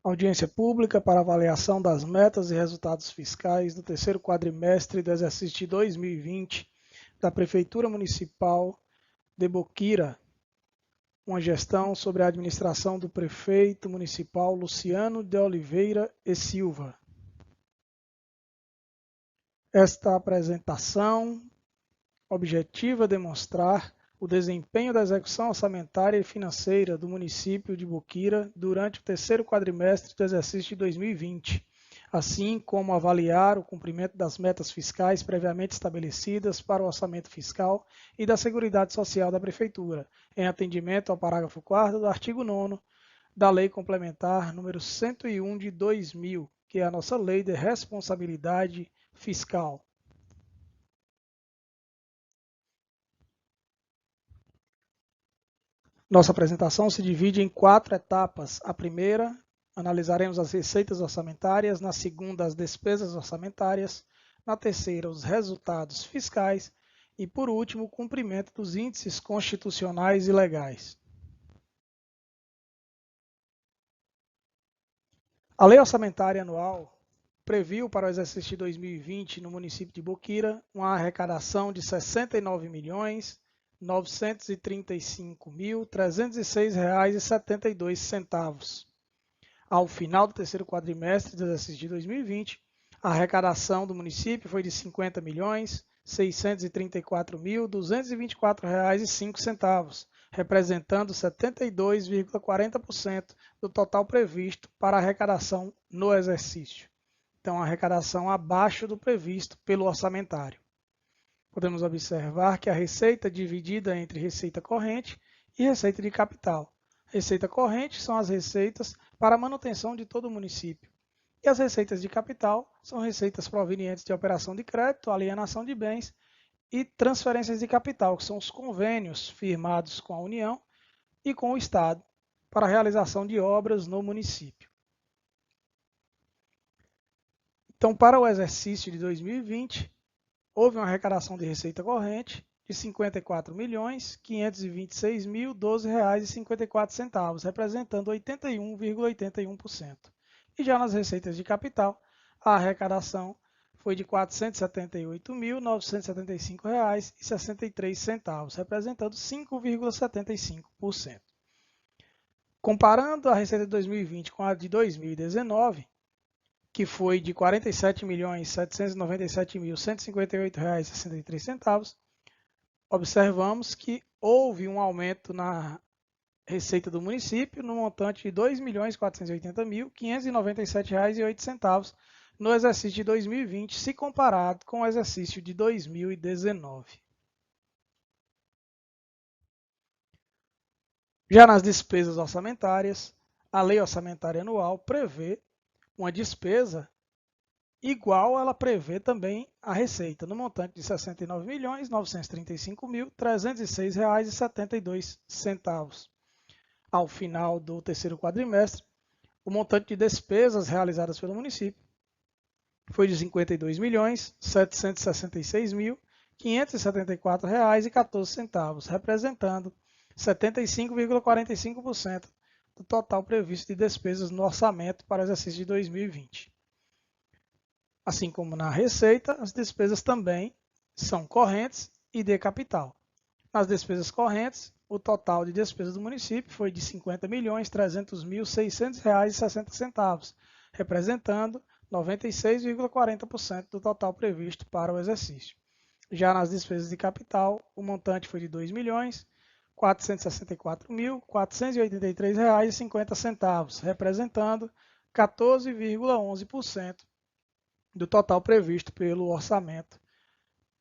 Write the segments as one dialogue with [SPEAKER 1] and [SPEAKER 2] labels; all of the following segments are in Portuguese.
[SPEAKER 1] Audiência pública para avaliação das metas e resultados fiscais do terceiro quadrimestre do exercício de 2020 da Prefeitura Municipal de Boquira, uma gestão sobre a administração do prefeito municipal Luciano de Oliveira e Silva. Esta apresentação objetiva demonstrar o desempenho da execução orçamentária e financeira do município de Boquira durante o terceiro quadrimestre do exercício de 2020, assim como avaliar o cumprimento das metas fiscais previamente estabelecidas para o orçamento fiscal e da Seguridade Social da Prefeitura, em atendimento ao parágrafo 4º do artigo 9º da Lei Complementar número 101 de 2000, que é a nossa Lei de Responsabilidade Fiscal. Nossa apresentação se divide em 4 etapas. A primeira, analisaremos as receitas orçamentárias. Na segunda, as despesas orçamentárias. Na terceira, os resultados fiscais. E, por último, o cumprimento dos índices constitucionais e legais. A Lei Orçamentária Anual previu para o exercício de 2020 no município de Boquira uma arrecadação de R$ 69.935.306,72. Ao final do terceiro quadrimestre do exercício de 2020, a arrecadação do município foi de R$ 50.634.224,05, representando 72,40% do total previsto para a arrecadação no exercício. Então, a arrecadação abaixo do previsto pelo orçamentário. Podemos observar que a receita é dividida entre receita corrente e receita de capital. Receita corrente são as receitas para a manutenção de todo o município. E as receitas de capital são receitas provenientes de operação de crédito, alienação de bens e transferências de capital, que são os convênios firmados com a União e com o Estado para a realização de obras no município. Então, para o exercício de 2020, houve uma arrecadação de receita corrente de R$ 54.526.012,54, representando 81,81%. E já nas receitas de capital, a arrecadação foi de R$ 478.975,63, representando 5,75%. Comparando a receita de 2020 com a de 2019, que foi de R$ 47.797.158,63, observamos que houve um aumento na receita do município no montante de R$ 2.480.597,08 no exercício de 2020, se comparado com o exercício de 2019. Já nas despesas orçamentárias, a Lei Orçamentária Anual prevê uma despesa igual ela prevê também a receita, no montante de R$ 69.935.306,72. Ao final do terceiro quadrimestre, o montante de despesas realizadas pelo município foi de R$ 52.766.574,14, representando 75,45% do total previsto de despesas no orçamento para o exercício de 2020. Assim como na receita, as despesas também são correntes e de capital. Nas despesas correntes, o total de despesas do município foi de R$ 50.300.600,60, representando 96,40% do total previsto para o exercício. Já nas despesas de capital, o montante foi de R$ 2.464.483,50, representando 14,11% do total previsto pelo orçamento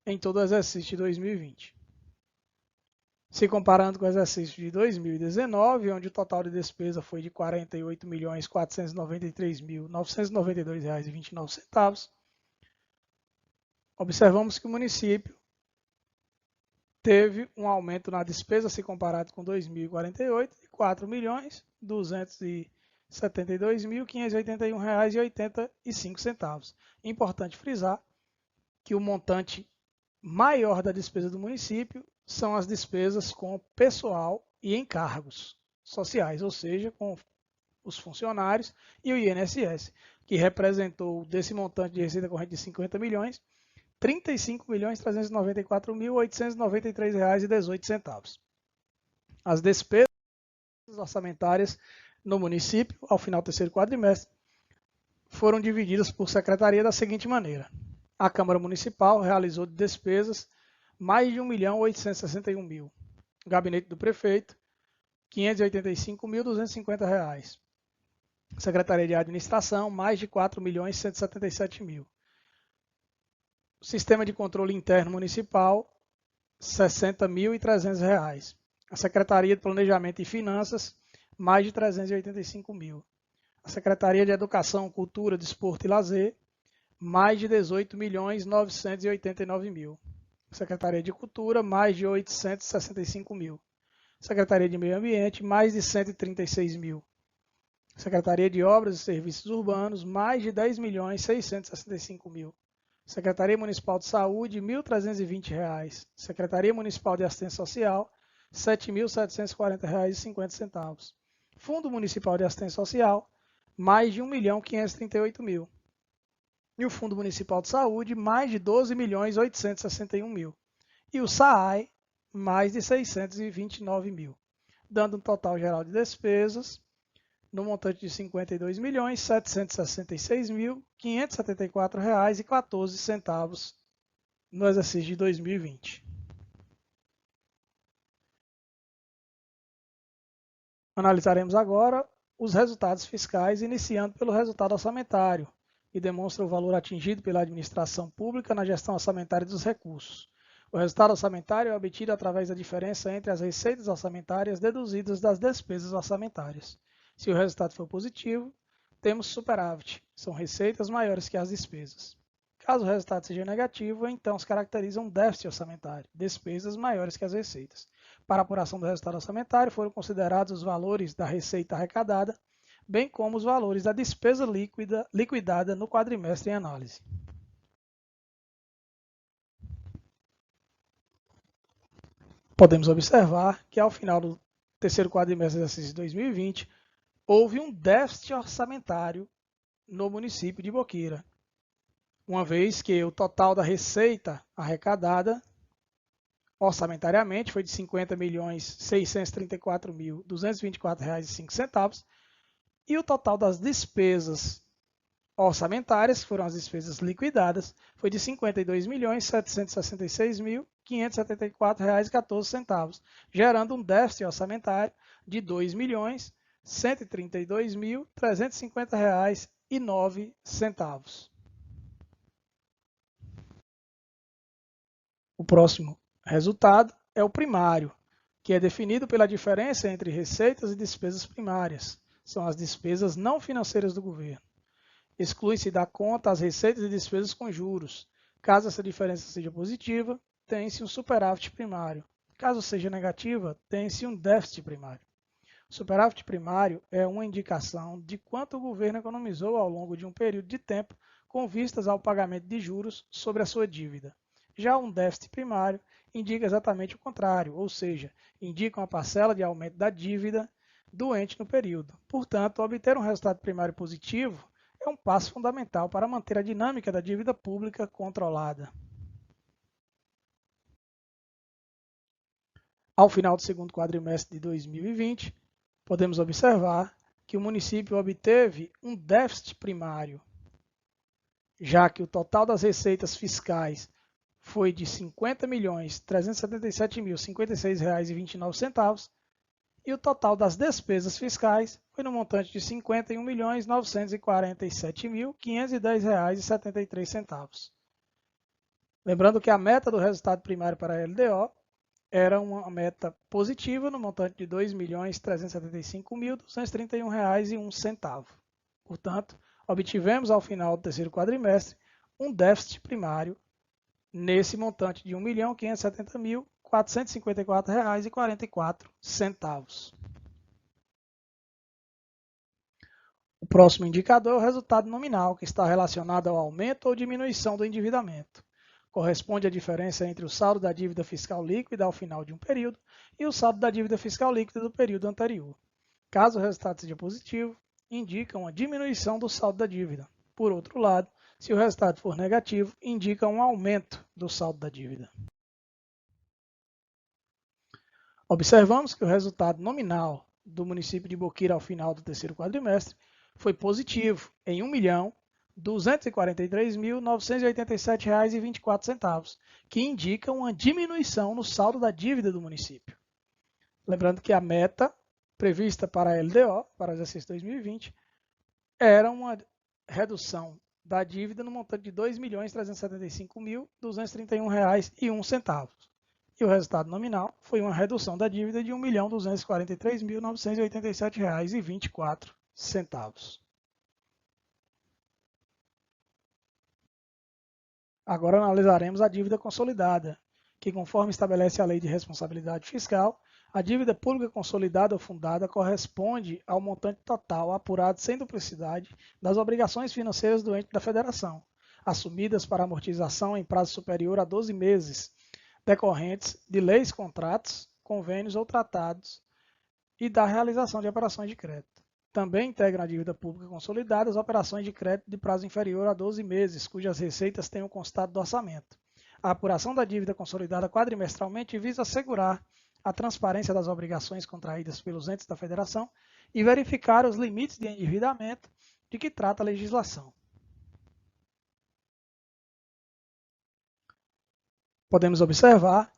[SPEAKER 1] em todo o exercício de 2020. Se comparando com o exercício de 2019, onde o total de despesa foi de R$ 48.493.992,29, observamos que o município teve um aumento na despesa, se comparado com 2048, de R$ 4.272.581,85. Importante frisar que o montante maior da despesa do município são as despesas com pessoal e encargos sociais, ou seja, com os funcionários, e o INSS, que representou desse montante de receita corrente de 50 milhões, R$ 35.394.893,18. As despesas orçamentárias no município, ao final do terceiro quadrimestre, foram divididas por secretaria da seguinte maneira. A Câmara Municipal realizou de despesas mais de R$ 1.861.000. O Gabinete do Prefeito, R$ 585.250. Secretaria de Administração, mais de R$ 4.177.000. O Sistema de Controle Interno Municipal, R$ 60.300. A Secretaria de Planejamento e Finanças, mais de R$ 385.000. A Secretaria de Educação, Cultura, Desporto e Lazer, mais de R$ 18.989.000. Secretaria de Cultura, mais de R$ 865.000. Secretaria de Meio Ambiente, mais de R$ 136.000. Secretaria de Obras e Serviços Urbanos, mais de R$ 10.665.000. Secretaria Municipal de Saúde, R$ 1.320. Secretaria Municipal de Assistência Social, R$ 7.740,50. Fundo Municipal de Assistência Social, mais de R$ 1.538.000. E o Fundo Municipal de Saúde, mais de R$ 12.861.000. E o SAAI, mais de R$ 629.000, dando um total geral de despesas no montante de R$ 52.766.574,14 no exercício de 2020. Analisaremos agora os resultados fiscais, iniciando pelo resultado orçamentário, que demonstra o valor atingido pela administração pública na gestão orçamentária dos recursos. O resultado orçamentário é obtido através da diferença entre as receitas orçamentárias deduzidas das despesas orçamentárias. Se o resultado for positivo, temos superávit, são receitas maiores que as despesas. Caso o resultado seja negativo, então se caracteriza um déficit orçamentário, despesas maiores que as receitas. Para a apuração do resultado orçamentário, foram considerados os valores da receita arrecadada, bem como os valores da despesa liquidada no quadrimestre em análise. Podemos observar que, ao final do terceiro quadrimestre do exercício de 2020, houve um déficit orçamentário no município de Boqueira, uma vez que o total da receita arrecadada orçamentariamente foi de R$ 50.634.224,05 e o total das despesas orçamentárias, que foram as despesas liquidadas, foi de R$ 52.766.574,14, gerando um déficit orçamentário de R$ 2.132.350,09. O próximo resultado é o primário, que é definido pela diferença entre receitas e despesas primárias. São as despesas não financeiras do governo. Exclui-se da conta as receitas e despesas com juros. Caso essa diferença seja positiva, tem-se um superávit primário. Caso seja negativa, tem-se um déficit primário. O superávit primário é uma indicação de quanto o governo economizou ao longo de um período de tempo com vistas ao pagamento de juros sobre a sua dívida. Já um déficit primário indica exatamente o contrário, ou seja, indica uma parcela de aumento da dívida do ente no período. Portanto, obter um resultado primário positivo é um passo fundamental para manter a dinâmica da dívida pública controlada. Ao final do segundo quadrimestre de 2020, podemos observar que o município obteve um déficit primário, já que o total das receitas fiscais foi de R$ 50.377.056,29 e o total das despesas fiscais foi no montante de R$ 51.947.510,73. Lembrando que a meta do resultado primário para a LDO era uma meta positiva no montante de R$ 2.375.231,01. Portanto, obtivemos ao final do terceiro quadrimestre um déficit primário nesse montante de R$ 1.570.454,44. O próximo indicador é o resultado nominal, que está relacionado ao aumento ou diminuição do endividamento. Corresponde à diferença entre o saldo da dívida fiscal líquida ao final de um período e o saldo da dívida fiscal líquida do período anterior. Caso o resultado seja positivo, indica uma diminuição do saldo da dívida. Por outro lado, se o resultado for negativo, indica um aumento do saldo da dívida. Observamos que o resultado nominal do município de Boquira ao final do terceiro quadrimestre foi positivo em R$ 1.243.987,24, que indica uma diminuição no saldo da dívida do município. Lembrando que a meta prevista para a LDO, para o exercício 2020, era uma redução da dívida no montante de R$ 2.375.231,01. E o resultado nominal foi uma redução da dívida de R$ 1.243.987,24. Agora analisaremos a dívida consolidada, que conforme estabelece a Lei de Responsabilidade Fiscal, a dívida pública consolidada ou fundada corresponde ao montante total apurado sem duplicidade das obrigações financeiras do ente da federação, assumidas para amortização em prazo superior a 12 meses, decorrentes de leis, contratos, convênios ou tratados e da realização de operações de crédito. Também integram a dívida pública consolidada as operações de crédito de prazo inferior a 12 meses, cujas receitas tenham constado do orçamento. A apuração da dívida consolidada quadrimestralmente visa assegurar a transparência das obrigações contraídas pelos entes da federação e verificar os limites de endividamento de que trata a legislação. Podemos observar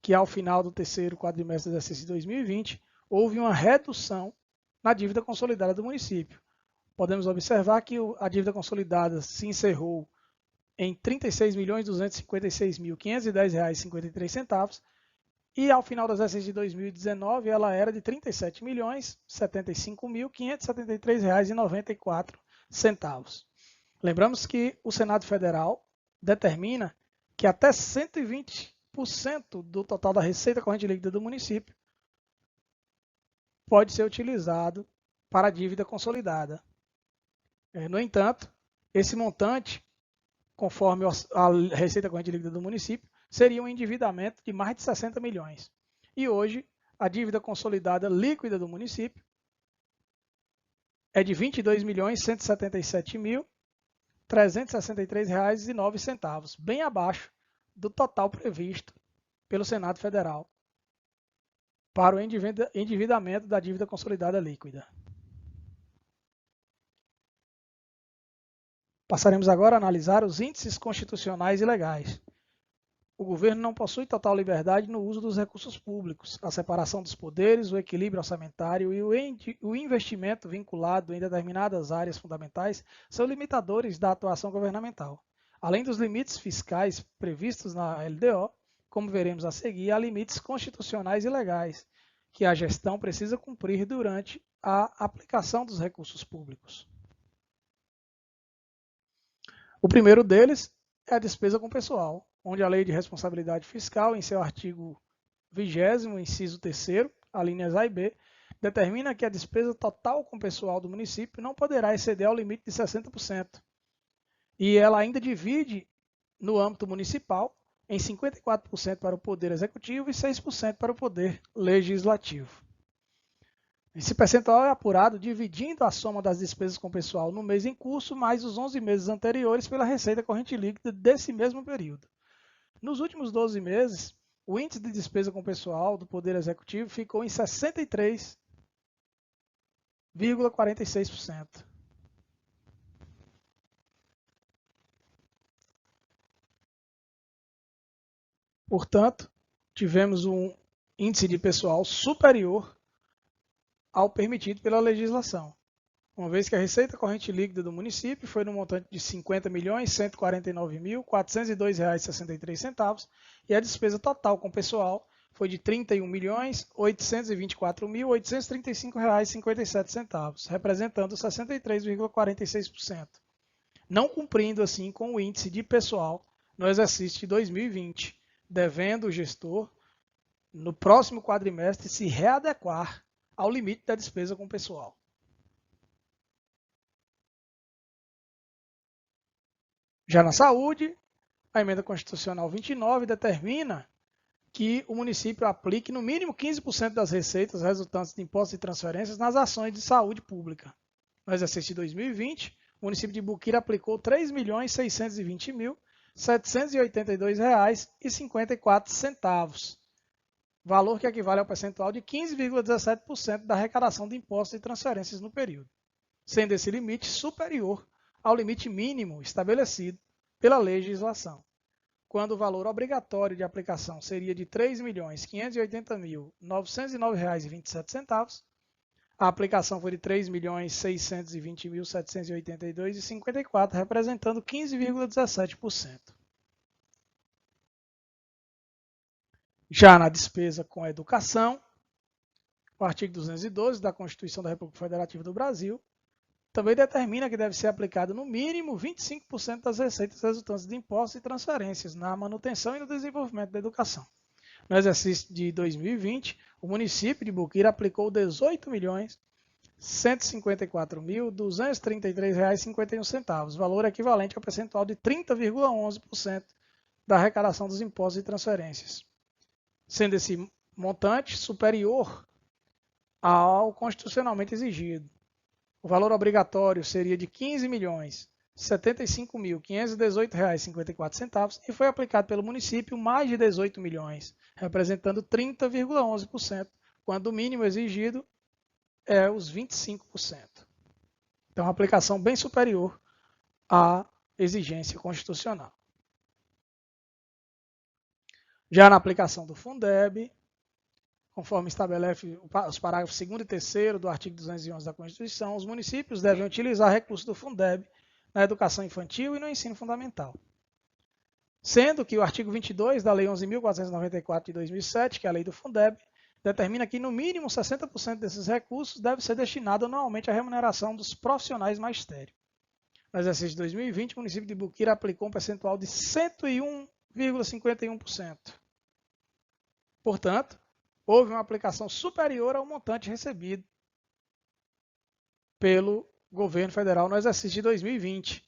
[SPEAKER 1] que ao final do terceiro quadrimestre do exercício 2020, houve uma redução na dívida consolidada do município. Podemos observar que a dívida consolidada se encerrou em R$ 36.256.510,53 e ao final do exercício de 2019 ela era de R$ 37.075.573,94. Lembramos que o Senado Federal determina que até 120% do total da receita corrente líquida do município pode ser utilizado para a dívida consolidada. No entanto, esse montante, conforme a receita corrente líquida do município, seria um endividamento de mais de 60 milhões. E hoje, a dívida consolidada líquida do município é de R$ 22.177.363,09, bem abaixo do total previsto pelo Senado Federal para o endividamento da dívida consolidada líquida. Passaremos agora a analisar os índices constitucionais e legais. O governo não possui total liberdade no uso dos recursos públicos. A separação dos poderes, o equilíbrio orçamentário e o investimento vinculado em determinadas áreas fundamentais são limitadores da atuação governamental. Além dos limites fiscais previstos na LDO, como veremos a seguir, há limites constitucionais e legais que a gestão precisa cumprir durante a aplicação dos recursos públicos. O primeiro deles é a despesa com pessoal, onde a Lei de Responsabilidade Fiscal, em seu artigo 20º, inciso 3º, alíneas A e B, determina que a despesa total com pessoal do município não poderá exceder ao limite de 60%. E ela ainda divide, no âmbito municipal, em 54% para o Poder Executivo e 6% para o Poder Legislativo. Esse percentual é apurado dividindo a soma das despesas com pessoal no mês em curso mais os 11 meses anteriores pela receita corrente líquida desse mesmo período. Nos últimos 12 meses, o índice de despesa com pessoal do Poder Executivo ficou em 63,46%. Portanto, tivemos um índice de pessoal superior ao permitido pela legislação, uma vez que a receita corrente líquida do município foi no montante de R$ 50.149.402,63 e a despesa total com pessoal foi de R$ 31.824.835,57, representando 63,46%, não cumprindo assim com o índice de pessoal no exercício de 2020, devendo o gestor, no próximo quadrimestre, se readequar ao limite da despesa com pessoal. Já na saúde, a emenda constitucional 29 determina que o município aplique no mínimo 15% das receitas resultantes de impostos e transferências nas ações de saúde pública. No exercício de 2020, o município de Buquira aplicou R$ 3.620.782,54, valor que equivale ao percentual de 15,17% da arrecadação de impostos e transferências no período, sendo esse limite superior ao limite mínimo estabelecido pela legislação, quando o valor obrigatório de aplicação seria de R$ 3.580.909,27, a aplicação foi de R$ 3.620.782,54, representando 15,17%. Já na despesa com a educação, o artigo 212 da Constituição da República Federativa do Brasil também determina que deve ser aplicado no mínimo 25% das receitas resultantes de impostos e transferências na manutenção e no desenvolvimento da educação. No exercício de 2020, o município de Buquira aplicou R$ 18.154.233,51, valor equivalente ao percentual de 30,11% da arrecadação dos impostos e transferências, sendo esse montante superior ao constitucionalmente exigido. O valor obrigatório seria de R$ 15.075.518,54 e foi aplicado pelo município mais de 18 milhões, representando 30,11%, quando o mínimo exigido é os 25%. Então, uma aplicação bem superior à exigência constitucional. Já na aplicação do Fundeb, conforme estabelece os parágrafos 2º e 3º do artigo 211 da Constituição, os municípios devem utilizar recursos do Fundeb na educação infantil e no ensino fundamental. Sendo que o artigo 22 da Lei 11.494 de 2007, que é a lei do Fundeb, determina que no mínimo 60% desses recursos deve ser destinado anualmente à remuneração dos profissionais magistério. No exercício de 2020, o município de Buquira aplicou um percentual de 101,51%. Portanto, houve uma aplicação superior ao montante recebido pelo governo federal no exercício de 2020.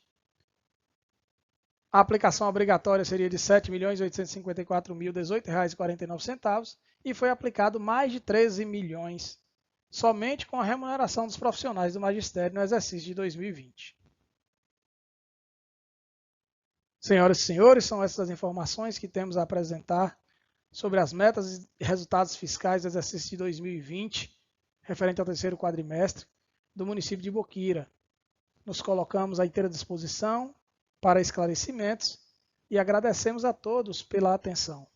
[SPEAKER 1] A aplicação obrigatória seria de R$ 7.854.018,49 e foi aplicado mais de 13 milhões somente com a remuneração dos profissionais do magistério no exercício de 2020. Senhoras e senhores, são essas as informações que temos a apresentar sobre as metas e resultados fiscais do exercício de 2020, referente ao terceiro quadrimestre, do município de Buquira. Nos colocamos à inteira disposição para esclarecimentos e agradecemos a todos pela atenção.